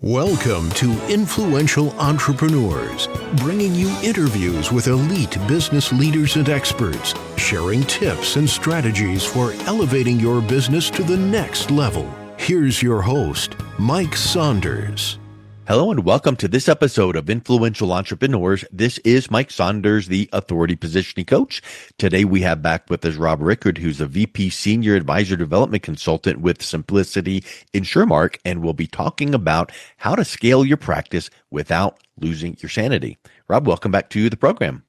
Welcome to Influential Entrepreneurs, bringing you interviews with elite business leaders and experts, sharing tips and strategies for elevating your business to the next level. Here's your host, Mike Saunders. Hello and welcome to this episode of Influential Entrepreneurs. This is Mike Saunders, the Authority Positioning Coach. Today we have back with us Rob Rickard, who's a VP Senior Advisor Development Consultant with Simplicity InsurMark, and we'll be talking about how to scale your practice without losing your sanity. Rob, welcome back to the program.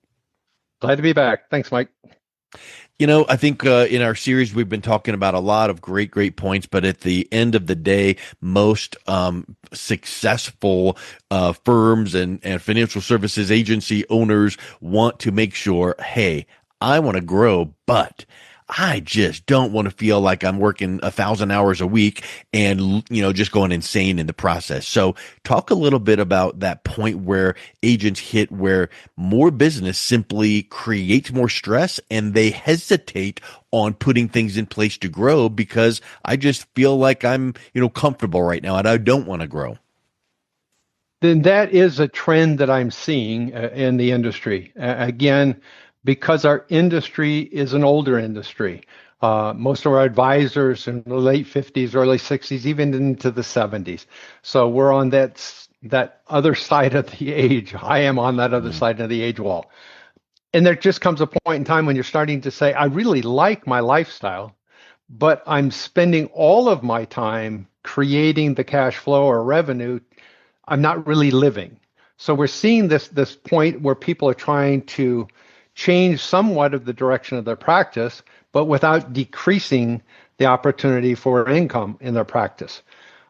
Glad to be back. Thanks, Mike. You know, I think in our series, we've been talking about a lot of great points, but at the end of the day, most successful firms and financial services agency owners want to make sure, hey, I want to grow, but I just don't want to feel like I'm working 1,000 hours a week and, just going insane in the process. So talk a little bit about that point where agents hit where more business simply creates more stress and they hesitate on putting things in place to grow because I just feel like I'm, comfortable right now and I don't want to grow. Then that is a trend that I'm seeing in the industry. Again, because our industry is an older industry. Most of our advisors in the late 50s, early 60s, even into the 70s. So we're on that other side of the age. I am on that other side of the age wall. And there just comes a point in time when you're starting to say, I really like my lifestyle, but I'm spending all of my time creating the cash flow or revenue. I'm not really living. So we're seeing this point where people are trying to change somewhat of the direction of their practice, but without decreasing the opportunity for income in their practice.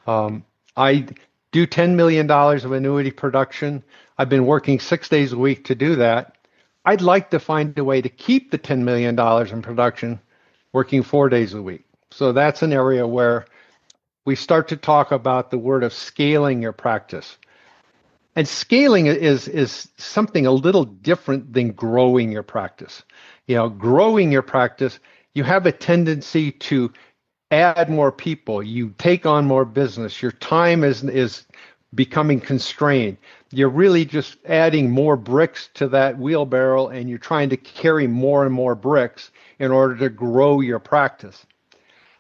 I do $10 million of annuity production. I've been working 6 days a week to do that. I'd like to find a way to keep the $10 million in production working 4 days a week. So that's an area where we start to talk about the word of scaling your practice. And scaling is something a little different than growing your practice. Growing your practice, you have a tendency to add more people. You take on more business. Your time is becoming constrained. You're really just adding more bricks to that wheelbarrow, and you're trying to carry more and more bricks in order to grow your practice.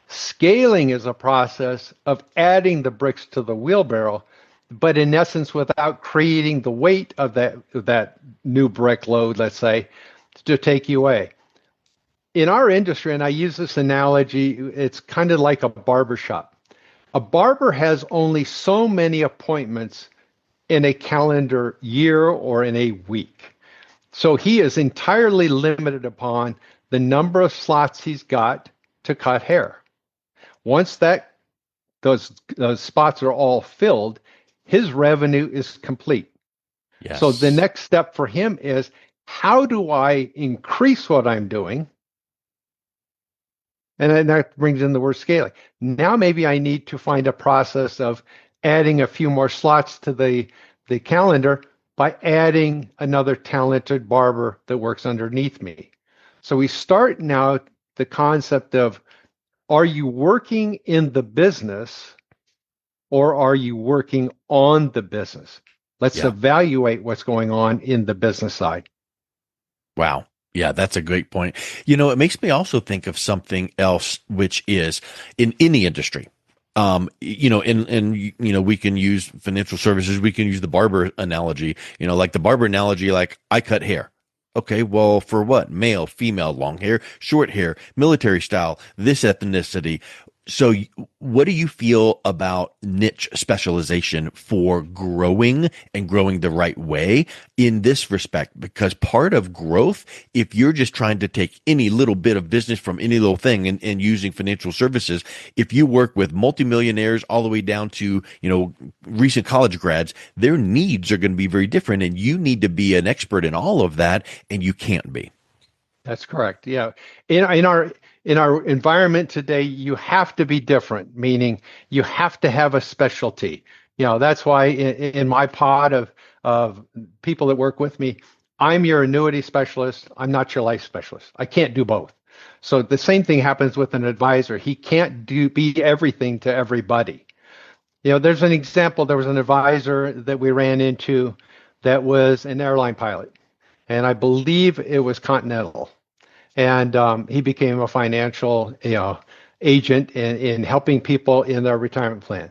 Scaling is a process of adding the bricks to the wheelbarrow, but in essence, without creating the weight of that new brick load, let's say, to take you away. In our industry, and I use this analogy, it's kind of like a barber shop. A barber has only so many appointments in a calendar year or in a week. So he is entirely limited upon the number of slots he's got to cut hair. Once those spots are all filled, his revenue is complete. Yes. So the next step for him is, how do I increase what I'm doing? And then that brings in the word scaling. Now maybe I need to find a process of adding a few more slots to the calendar by adding another talented barber that works underneath me. So we start now the concept of, are you working in the business or are you working on the business? Let's evaluate what's going on in the business side. Wow. Yeah, that's a great point. It makes me also think of something else, which is in the industry. We can use financial services. We can use the barber analogy, like the barber analogy, like I cut hair. Okay, well, for what? Male, female, long hair, short hair, military style, this ethnicity. So what do you feel about niche specialization for growing and growing the right way in this respect? Because part of growth, if you're just trying to take any little bit of business from any little thing and using financial services, if you work with multimillionaires all the way down to, recent college grads, their needs are going to be very different, and you need to be an expert in all of that, and you can't be. That's correct. Yeah. In our environment today, you have to be different, meaning you have to have a specialty. That's why in my pod of people that work with me, I'm your annuity specialist. I'm not your life specialist. I can't do both. So the same thing happens with an advisor. He can't be everything to everybody. There's an example. There was an advisor that we ran into that was an airline pilot, and I believe it was Continental. And he became a financial, agent in helping people in their retirement plan.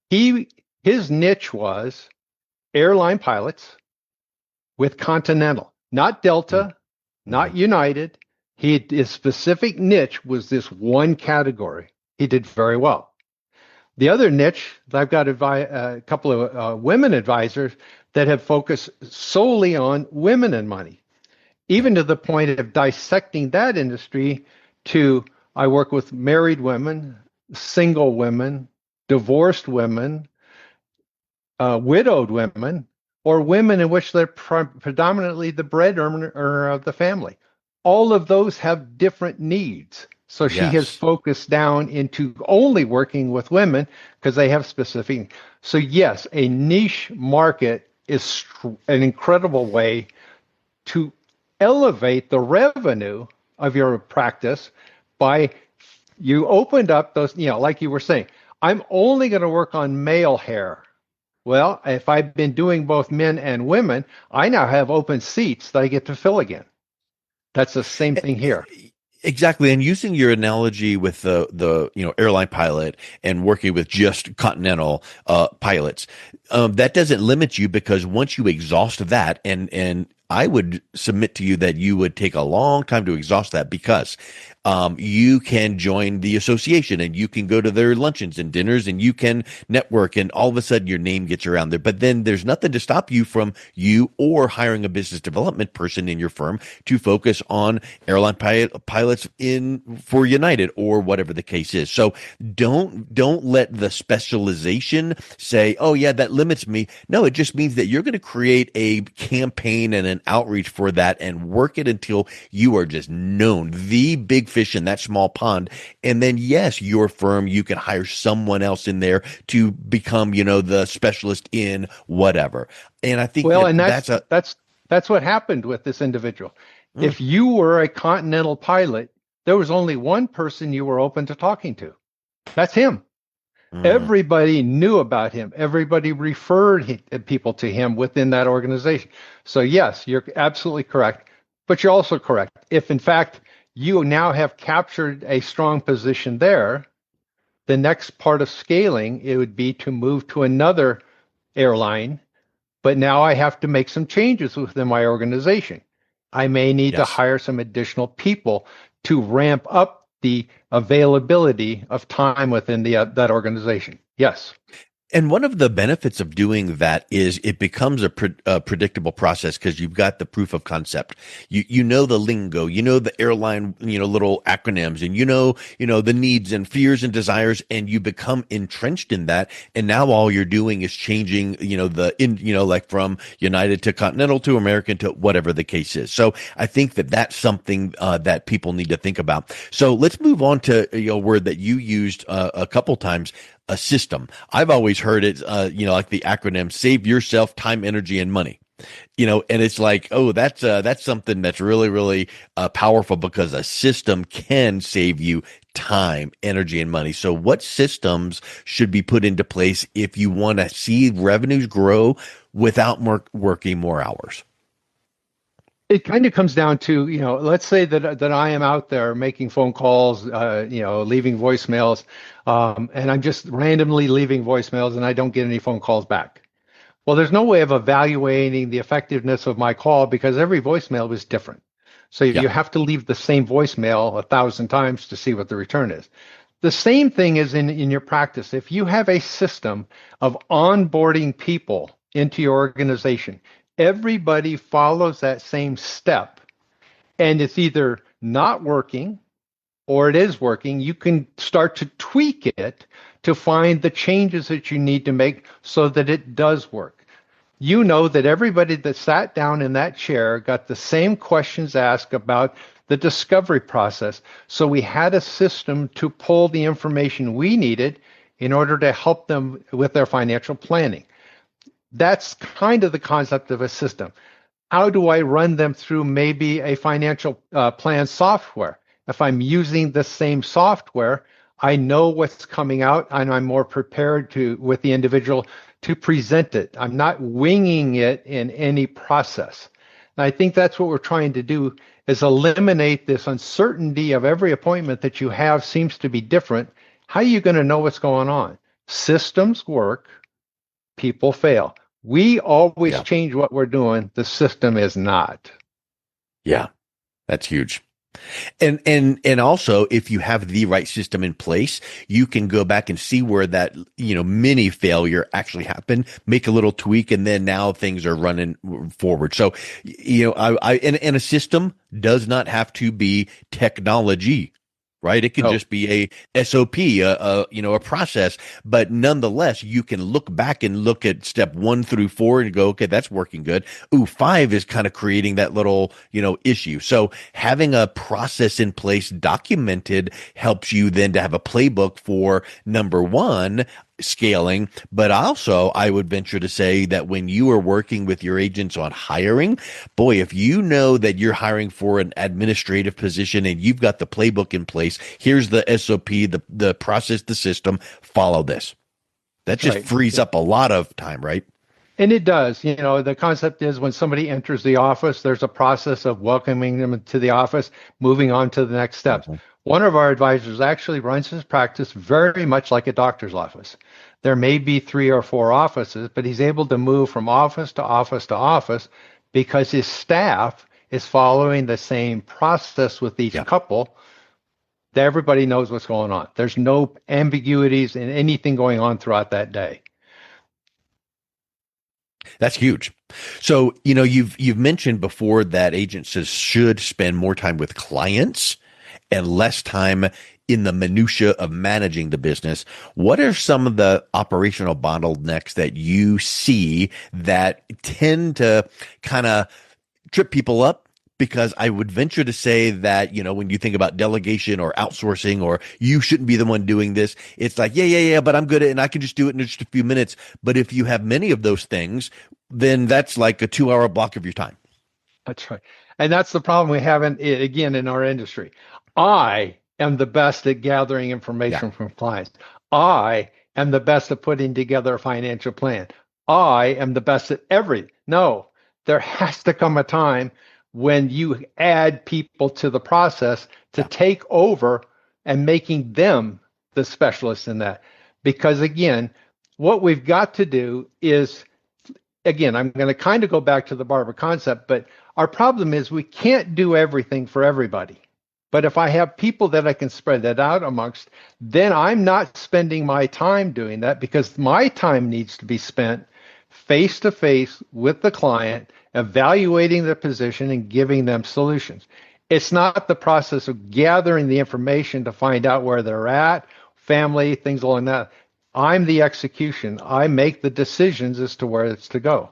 His niche was airline pilots with Continental, not Delta, Mm-hmm. not United. His specific niche was this one category. He did very well. The other niche, I've got a couple of women advisors that have focused solely on women and money, Yeah. even to the point of dissecting that industry to I work with married women, single women, divorced women, widowed women, or women in which they're predominantly the breadwinner of the family. All of those have different needs. So she has Yes. focused down into only working with women because they have specific. So yes, a niche market is an incredible way to elevate the revenue of your practice by you opened up those, like you were saying, I'm only going to work on male hair. Well, if I've been doing both men and women, I now have open seats that I get to fill again. That's the same thing here. Exactly. And using your analogy with the airline pilot and working with just Continental pilots, that doesn't limit you, because once you exhaust that, and I would submit to you that you would take a long time to exhaust that, because you can join the association and you can go to their luncheons and dinners and you can network, and all of a sudden your name gets around there. But then there's nothing to stop you or hiring a business development person in your firm to focus on airline pilots in for United or whatever the case is. So don't let the specialization say, oh yeah, that limits me. No, it just means that you're going to create a campaign and an outreach for that and work it until you are just known, the big fish in that small pond. And then yes, your firm, you can hire someone else in there to become, the specialist in whatever. And I think Well, that and that's a that's what happened with this individual. mm, If you were a Continental pilot, there was only one person you were open to talking to. That's him. mm, Everybody knew about him. Everybody referred people to him within that organization. So, yes, you're absolutely correct. But you're also correct. If, in fact, you now have captured a strong position there, the next part of scaling, it would be to move to another airline. But now I have to make some changes within my organization. I may need to yes. hire some additional people to ramp up the availability of time within that organization. Yes. And one of the benefits of doing that is it becomes a predictable process, because you've got the proof of concept. You know the lingo, you know the airline, little acronyms, and the needs and fears and desires, and you become entrenched in that. And now all you're doing is changing, like from United to Continental to American to whatever the case is. So I think that that's something that people need to think about. So let's move on to a word that you used a couple times, a system. I've always heard it, like the acronym: save yourself time, energy, and money. And it's like, oh, that's something that's really, really powerful, because a system can save you time, energy, and money. So what systems should be put into place if you want to see revenues grow without working more hours? It kind of comes down to, let's say that I am out there making phone calls, leaving voicemails, and I'm just randomly leaving voicemails and I don't get any phone calls back. Well, there's no way of evaluating the effectiveness of my call because every voicemail was different. So Yeah. you have to leave the same voicemail 1,000 times to see what the return is. The same thing is in your practice. If you have a system of onboarding people into your organization, everybody follows that same step, and it's either not working or it is working, you can start to tweak it to find the changes that you need to make so that it does work. You know that everybody that sat down in that chair got the same questions asked about the discovery process. So we had a system to pull the information we needed in order to help them with their financial planning. That's kind of the concept of a system. How do I run them through maybe a financial plan software? If I'm using the same software, I know what's coming out, and I'm more prepared to, with the individual, to present it. I'm not winging it in any process. And I think that's what we're trying to do, is eliminate this uncertainty of every appointment that you have seems to be different. How are you going to know what's going on? Systems work, people fail. We always Yeah. change what we're doing. The system is not. Yeah. That's huge. And also, if you have the right system in place, you can go back and see where that, mini failure actually happened, make a little tweak, and then now things are running forward. So, and a system does not have to be technology. Right. It can No, just be a SOP, a process, but nonetheless, you can look back and look at step 1 through 4 and go, okay, that's working good. Ooh, 5 is kind of creating that little, issue. So having a process in place documented helps you then to have a playbook for number 1, scaling. But also, I would venture to say that when you are working with your agents on hiring, boy, if you know that you're hiring for an administrative position and you've got the playbook in place, here's the SOP, the process, the system, follow this. That that's just right. frees up a lot of time, right? And it does. The concept is when somebody enters the office, there's a process of welcoming them to the office, moving on to the next steps. Mhm. One of our advisors actually runs his practice very much like a doctor's office. There may be 3 or 4 offices, but he's able to move from office to office to office because his staff is following the same process with each Yeah. couple. That everybody knows what's going on. There's no ambiguities in anything going on throughout that day. That's huge. So, you've mentioned before that agents should spend more time with clients and less time in the minutia of managing the business. What are some of the operational bottlenecks that you see that tend to kind of trip people up? Because I would venture to say that, when you think about delegation or outsourcing, or you shouldn't be the one doing this, it's like, yeah, but I'm good at it and I can just do it in just a few minutes. But if you have many of those things, then that's like a 2-hour block of your time. That's right. And that's the problem we have in our industry. I am the best at gathering Yeah. information from clients. I am the best at putting together a financial plan. I am the best at everything. No, there has to come a time when you add people to the process to Yeah. take over and making them the specialists in that. Because again, what we've got to do is, again, I'm going to kind of go back to the barber concept, but our problem is we can't do everything for everybody. But if I have people that I can spread that out amongst, then I'm not spending my time doing that, because my time needs to be spent face to face with the client, evaluating the position and giving them solutions. It's not the process of gathering the information to find out where they're at, family, things along that. I'm the execution. I make the decisions as to where it's to go.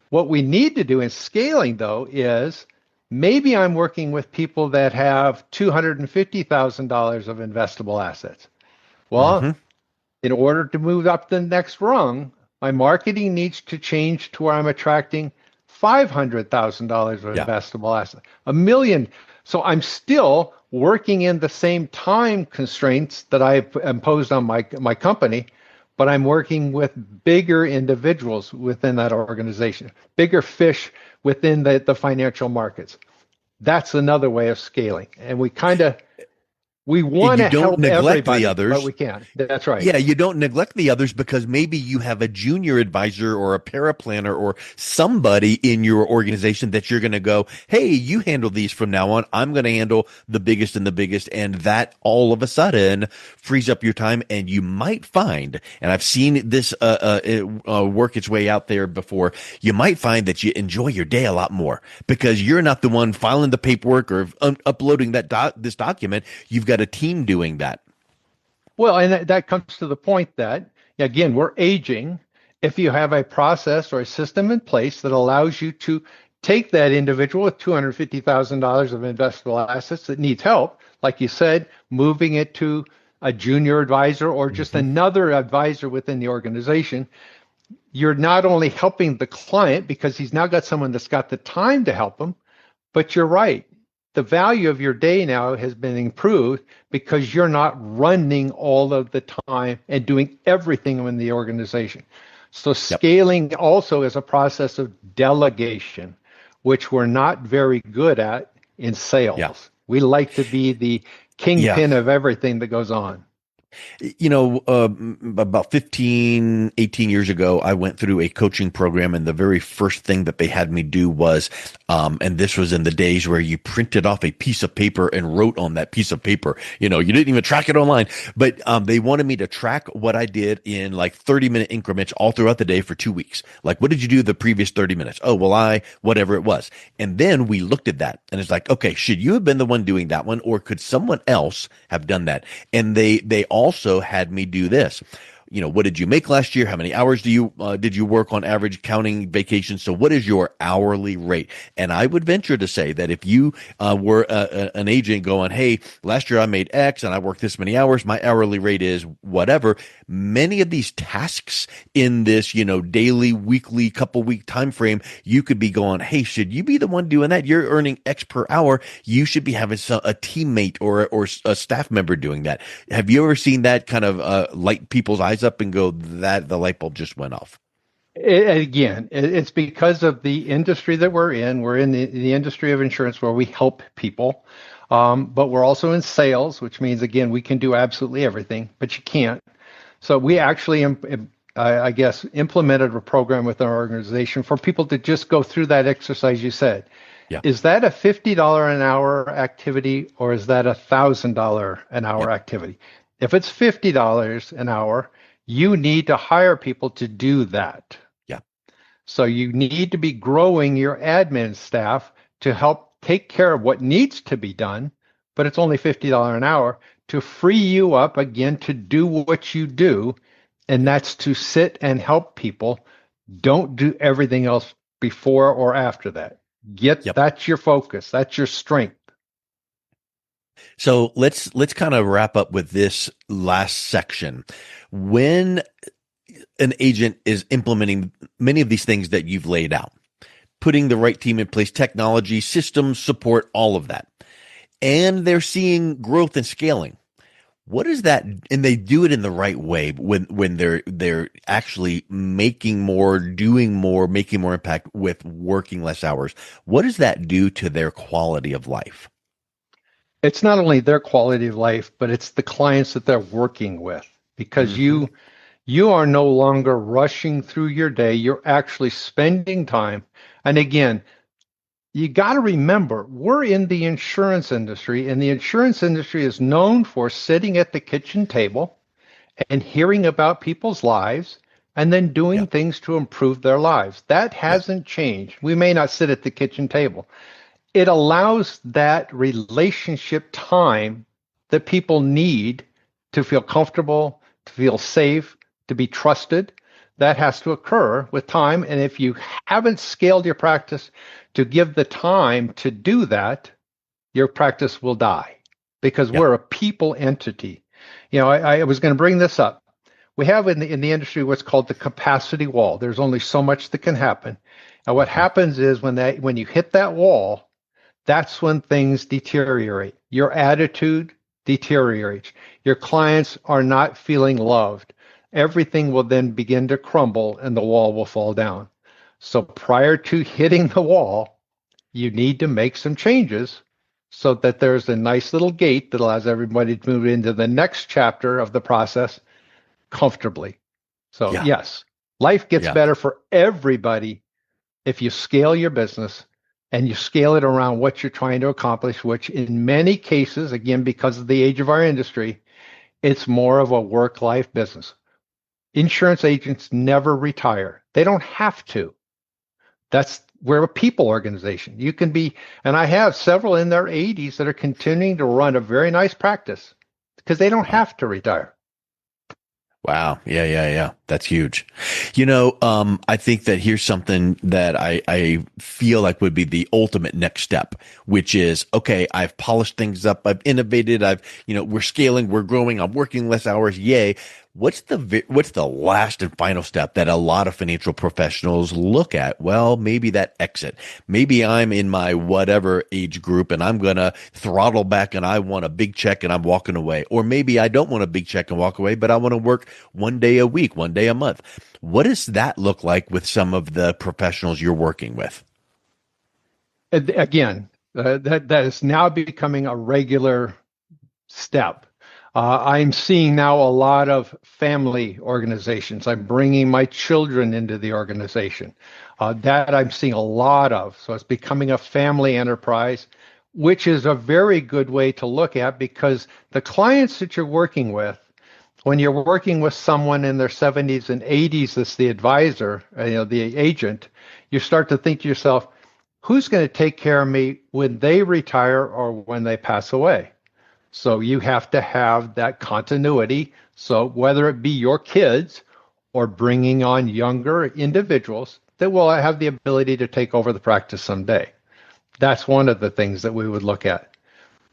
What we need to do in scaling, though, is maybe I'm working with people that have $250,000 of investable assets. Well, Hmm. in order to move up the next rung, my marketing needs to change to where I'm attracting $500,000 of Yeah. investable assets, $1 million. So I'm still working in the same time constraints that I've imposed on my company, but I'm working with bigger individuals within that organization, bigger fish within the financial markets. That's another way of scaling. And we And want you to don't help neglect the everybody, but others. we can't. That's right. Yeah, you don't neglect the others because maybe you have a junior advisor or a paraplanner or somebody in your organization that you're going to go, hey, you handle these from now on. I'm going to handle the biggest and the biggest. And that all of a sudden frees up your time. And you might find, and I've seen this work its way out there before, you might find that you enjoy your day a lot more because you're not the one filing the paperwork or uploading this document. You've got a team doing that. Well, and that comes to the point that, again, we're aging. If you have a process or a system in place that allows you to take that individual with $250,000 of investable assets that needs help, like you said, moving it to a junior advisor or just Mhm. another advisor within the organization, you're not only helping the client because he's now got someone that's got the time to help him, but you're right. the value of your day now has been improved because you're not running all of the time and doing everything in the organization. So Yep. scaling also is a process of delegation, which we're not very good at in sales. Yeah. We like to be the Yeah. kingpin of everything that goes on. About 15, 18 years ago, I went through a coaching program, and the very first thing that they had me do was, and this was in the days where you printed off a piece of paper and wrote on that piece of paper. You didn't even track it online, but they wanted me to track what I did in like 30-minute increments all throughout the day for 2 weeks. Like, what did you do the previous 30 minutes? Oh, well, whatever it was. And then we looked at that, and it's like, okay, should you have been the one doing that one, or could someone else have done that? And they also had me do this. What did you make last year? How many hours did you work on average, counting vacations? So what is your hourly rate? And I would venture to say that if you were an agent going, hey, last year I made X and I worked this many hours, my hourly rate is whatever. Many of these tasks in this, daily, weekly, couple week time frame, you could be going, hey, should you be the one doing that? You're earning X per hour. You should be having a teammate or a staff member doing that. Have you ever seen that kind of light people's eyes up and go, that the light bulb just went off? It's because of the industry that we're in. We're in the industry of insurance where we help people, but we're also in sales, which means, again, we can do absolutely everything, but you can't. So we actually, implemented a program with our organization for people to just go through that exercise you said. Yeah. Is that a $50 an hour activity, or is that a $1,000 an hour activity? If it's $50 an hour, you need to hire people to do that. Yeah. So you need to be growing your admin staff to help take care of what needs to be done, but it's only $50 an hour to free you up again to do what you do, and that's to sit and help people. Don't do everything else before or after that. That's your focus. That's your strength. So let's kind of wrap up with this last section. When an agent is implementing many of these things that you've laid out, putting the right team in place, technology, systems, support, all of that, and they're seeing growth and scaling, what is that? And they do it in the right way when they're actually making more, doing more, making more impact with working less hours. What does that do to their quality of life? It's not only their quality of life, but it's the clients that they're working with, because you are no longer rushing through your day. You're actually spending time. And again, you got to remember, we're in the insurance industry, and the insurance industry is known for sitting at the kitchen table and hearing about people's lives and then doing things to improve their lives. That hasn't changed. We may not sit at the kitchen table. It allows that relationship time that people need to feel comfortable, to feel safe, to be trusted. That has to occur with time. And if you haven't scaled your practice to give the time to do that, your practice will die, because we're a people entity. I was going to bring this up. We have in the industry what's called the capacity wall. There's only so much that can happen. And what happens is when you hit that wall, that's when things deteriorate. Your attitude deteriorates. Your clients are not feeling loved. Everything will then begin to crumble and the wall will fall down. So prior to hitting the wall, you need to make some changes so that there's a nice little gate that allows everybody to move into the next chapter of the process comfortably. So yes, life gets better for everybody if you scale your business and you scale it around what you're trying to accomplish, which in many cases, again, because of the age of our industry, it's more of a work-life business. Insurance agents never retire. They don't have to. We're a people organization. You can be, and I have several in their 80s that are continuing to run a very nice practice because they don't have to retire. Wow. Yeah. That's huge. I think that here's something that I feel like would be the ultimate next step, which is, okay, I've polished things up. I've innovated. We're scaling, we're growing. I'm working less hours. Yay. What's the last and final step that a lot of financial professionals look at? Well, maybe that exit. Maybe I'm in my whatever age group and I'm going to throttle back and I want a big check and I'm walking away. Or maybe I don't want a big check and walk away, but I want to work 1 day a week, 1 day a month. What does that look like with some of the professionals you're working with? Again, that is now becoming a regular step. I'm seeing now a lot of family organizations. I'm bringing my children into the organization. That I'm seeing a lot of. So it's becoming a family enterprise, which is a very good way to look at, because the clients that you're working with, when you're working with someone in their 70s and 80s as the advisor, the agent, you start to think to yourself, who's going to take care of me when they retire or when they pass away? So you have to have that continuity. So whether it be your kids or bringing on younger individuals that will have the ability to take over the practice someday. That's one of the things that we would look at.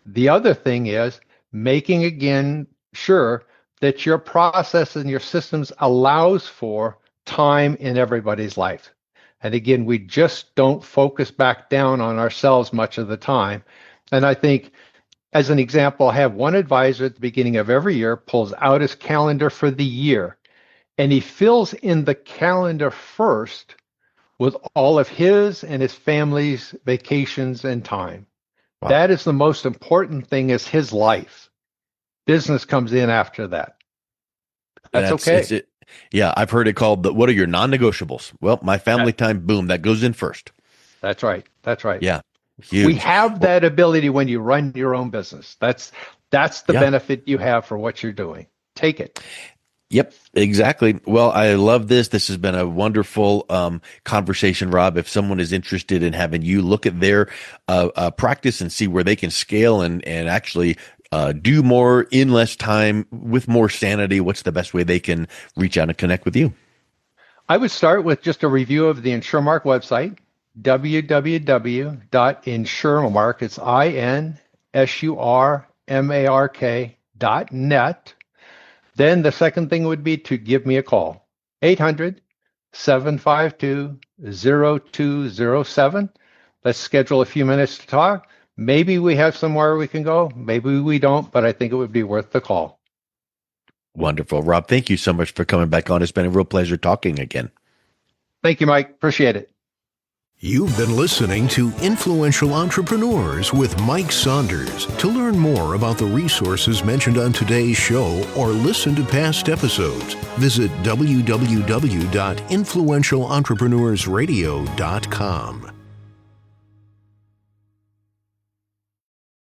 The other thing is making, again, sure that your process and your systems allows for time in everybody's life. And again, we just don't focus back down on ourselves much of the time. And I think, as an example, I have one advisor at the beginning of every year pulls out his calendar for the year, and he fills in the calendar first with all of his and his family's vacations and time. Wow. That is the most important thing, is his life. Business comes in after that. That's okay. Yeah, I've heard it called what are your non-negotiables? Well, my family time, boom, that goes in first. That's right. Yeah. Huge. We have that ability when you run your own business. That's the benefit you have for what you're doing. Take it. Yep, exactly. Well, I love this. This has been a wonderful conversation, Rob. If someone is interested in having you look at their practice and see where they can scale and actually do more in less time with more sanity, what's the best way they can reach out and connect with you? I would start with just a review of the InsurMark website, www.insurmark. It's INSURMARK.net. Then the second thing would be to give me a call, 800-752-0207. Let's schedule a few minutes to talk. Maybe we have somewhere we can go. Maybe we don't, but I think it would be worth the call. Wonderful. Rob, thank you so much for coming back on. It's been a real pleasure talking again. Thank you, Mike. Appreciate it. You've been listening to Influential Entrepreneurs with Mike Saunders. To learn more about the resources mentioned on today's show or listen to past episodes, visit www.influentialentrepreneursradio.com.